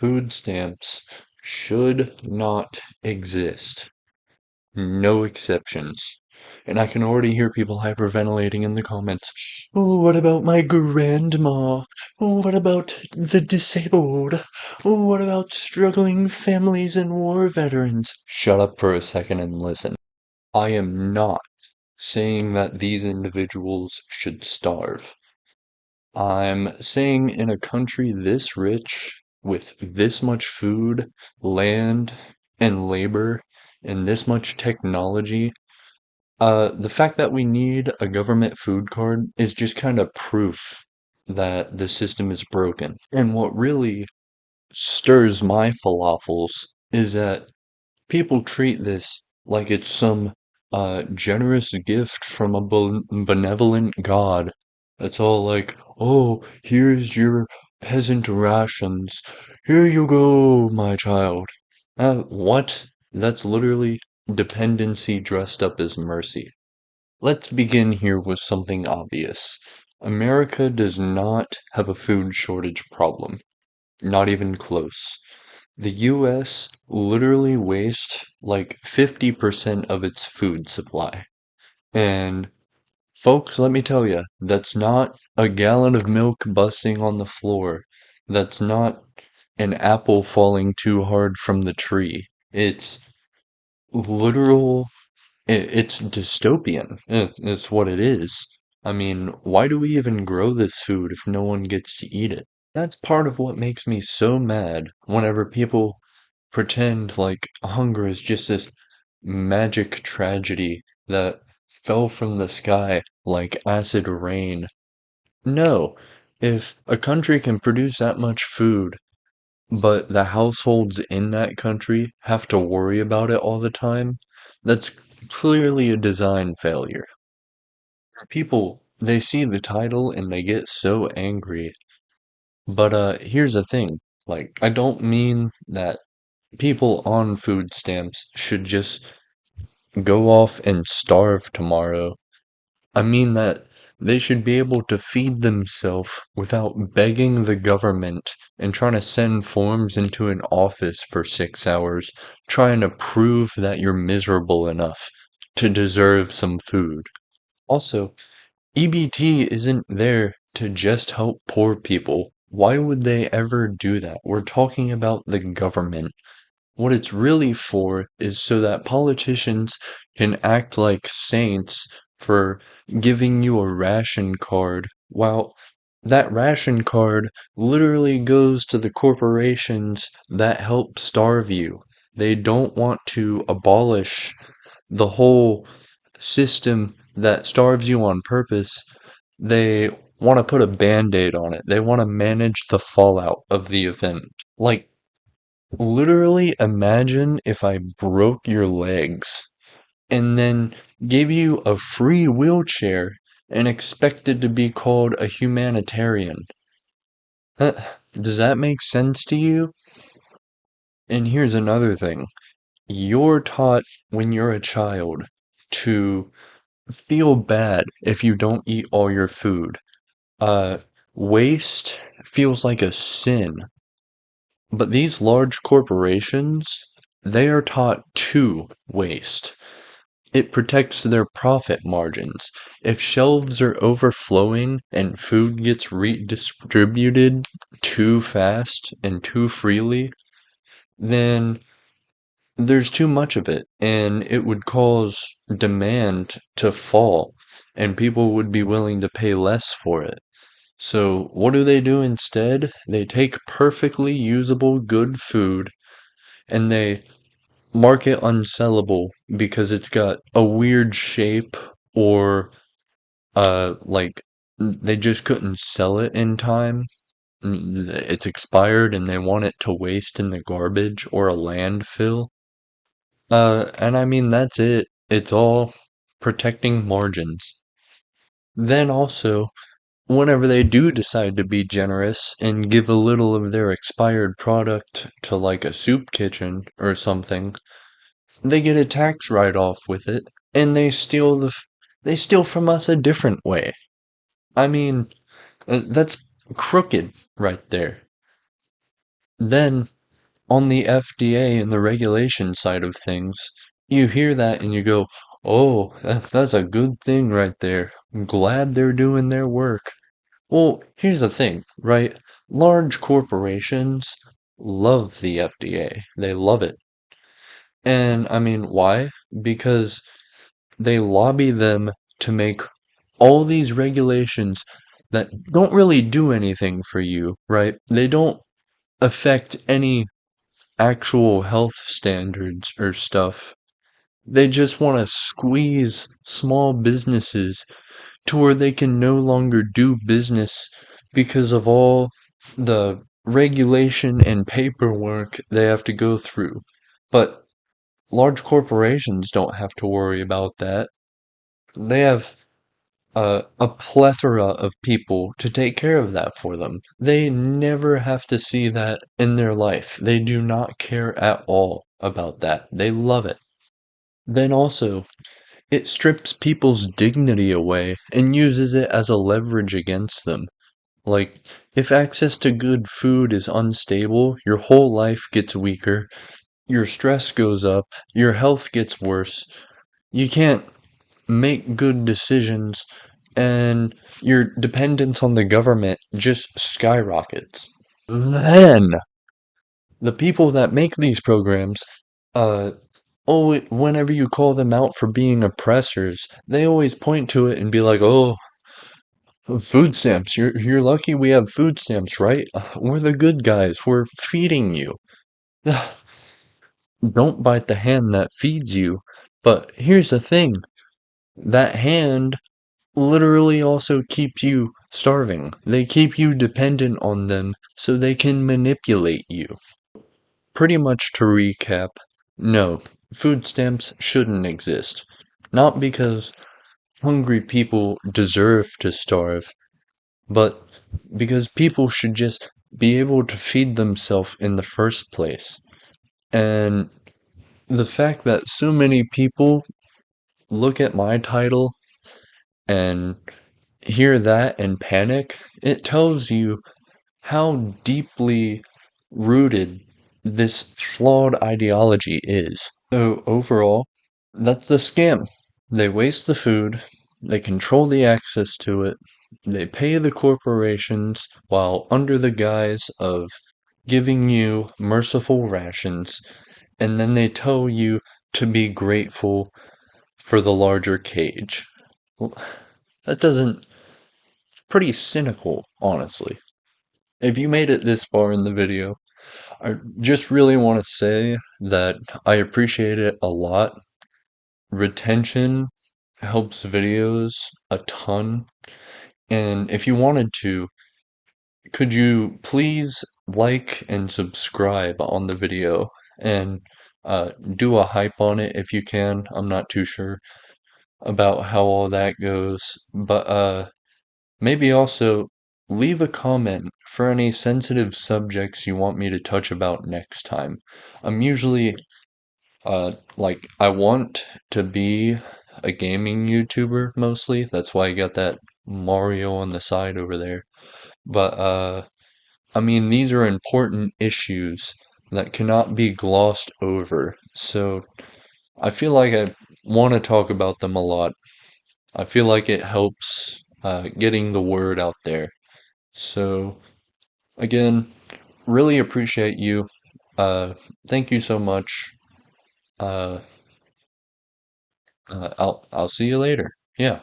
Food stamps should not exist. No exceptions. And I can already hear people hyperventilating in the comments. Oh, what about my grandma? Oh, what about the disabled? Oh, what about struggling families and war veterans? Shut up for a second and listen. I am not saying that these individuals should starve. I'm saying in a country this rich, with this much food, land, and labor, and this much technology, the fact that we need a government food card is just kind of proof that the system is broken. And what really stirs my falafels is that people treat this like it's some generous gift from a benevolent god. It's all like, oh, here's your peasant rations. Here you go, my child. What? That's literally dependency dressed up as mercy. Let's begin here with something obvious. America does not have a food shortage problem. Not even close. The US literally wastes like 50% of its food supply. And folks, let me tell you, that's not a gallon of milk busting on the floor. That's not an apple falling too hard from the tree. It's literal, it's dystopian. It's what it is. I mean, why do we even grow this food if no one gets to eat it? That's part of what makes me so mad whenever people pretend like hunger is just this magic tragedy that fell from the sky like acid rain. No, if a country can produce that much food, but the households in that country have to worry about it all the time, that's clearly a design failure. People, they see the title and they get so angry. But here's the thing. Like, I don't mean that people on food stamps should just go off and starve tomorrow. I mean that they should be able to feed themselves without begging the government and trying to send forms into an office for 6 hours, trying to prove that you're miserable enough to deserve some food. Also, EBT isn't there to just help poor people. Why would they ever do that? We're talking about the government. What it's really for is so that politicians can act like saints for giving you a ration card, while that ration card literally goes to the corporations that help starve you. They don't want to abolish the whole system that starves you on purpose. They want to put a band-aid on it. They want to manage the fallout of the event. Like, literally imagine if I broke your legs and then gave you a free wheelchair and expected to be called a humanitarian. Uh, Does that make sense to you? And here's another thing. You're taught when you're a child to feel bad if you don't eat all your food. Uh, Waste feels like a sin. But these large corporations, they are taught to waste. It protects their profit margins. If shelves are overflowing and food gets redistributed too fast and too freely, then there's too much of it and it would cause demand to fall and people would be willing to pay less for it. So, what do they do instead? They take perfectly usable good food and they mark it unsellable because it's got a weird shape or like they just couldn't sell it in time. It's expired and they want it to waste in the garbage or a landfill. And I mean that's it. It's all protecting margins. Then also, whenever they do decide to be generous and give a little of their expired product to like a soup kitchen or something, they get a tax write-off with it, and they steal from us a different way. I mean, that's crooked right there. Then, on the FDA and the regulation side of things, you hear that and you go, oh, that's a good thing right there. I'm glad they're doing their work. Well, here's the thing, right? Large corporations love the FDA. They love it. And I mean, why? Because they lobby them to make all these regulations that don't really do anything for you, right? They don't affect any actual health standards or stuff. They just want to squeeze small businesses to where they can no longer do business because of all the regulation and paperwork they have to go through. But large corporations don't have to worry about that. They have a plethora of people to take care of that for them. They never have to see that in their life. They do not care at all about that. They love it. Then also, it strips people's dignity away and uses it as a leverage against them. Like, if access to good food is unstable, your whole life gets weaker, your stress goes up, your health gets worse. You can't make good decisions, and your dependence on the government just skyrockets. Then the people that make these programs, uh, whenever you call them out for being oppressors, they always point to it and be like, "Oh, food stamps. You're lucky we have food stamps, right? We're the good guys. We're feeding you." Don't bite the hand that feeds you. But here's the thing, that hand literally also keeps you starving. They keep you dependent on them so they can manipulate you. Pretty much to recap, no, food stamps shouldn't exist. Not because hungry people deserve to starve, but because people should just be able to feed themselves in the first place. And the fact that so many people look at my title and hear that and panic, it tells you how deeply rooted this flawed ideology is. So, overall, that's the scam. They waste the food, they control the access to it, they pay the corporations while under the guise of giving you merciful rations, and then they tell you to be grateful for the larger cage. Well, that doesn't. Pretty cynical, honestly. If you made it this far in the video, I just really want to say that I appreciate it a lot. Retention helps videos a ton. And if you wanted to, could you please like and subscribe on the video and do a hype on it if you can? I'm not too sure about how all that goes. But maybe also leave a comment for any sensitive subjects you want me to touch about next time. I'm usually, like, I want to be a gaming YouTuber mostly. That's why I got that Mario on the side over there. But, I mean, these are important issues that cannot be glossed over. So I feel like I want to talk about them a lot. I feel like it helps, getting the word out there. So, again, really appreciate you. Uh, Thank you so much. Uh, I'll see you later. Yeah.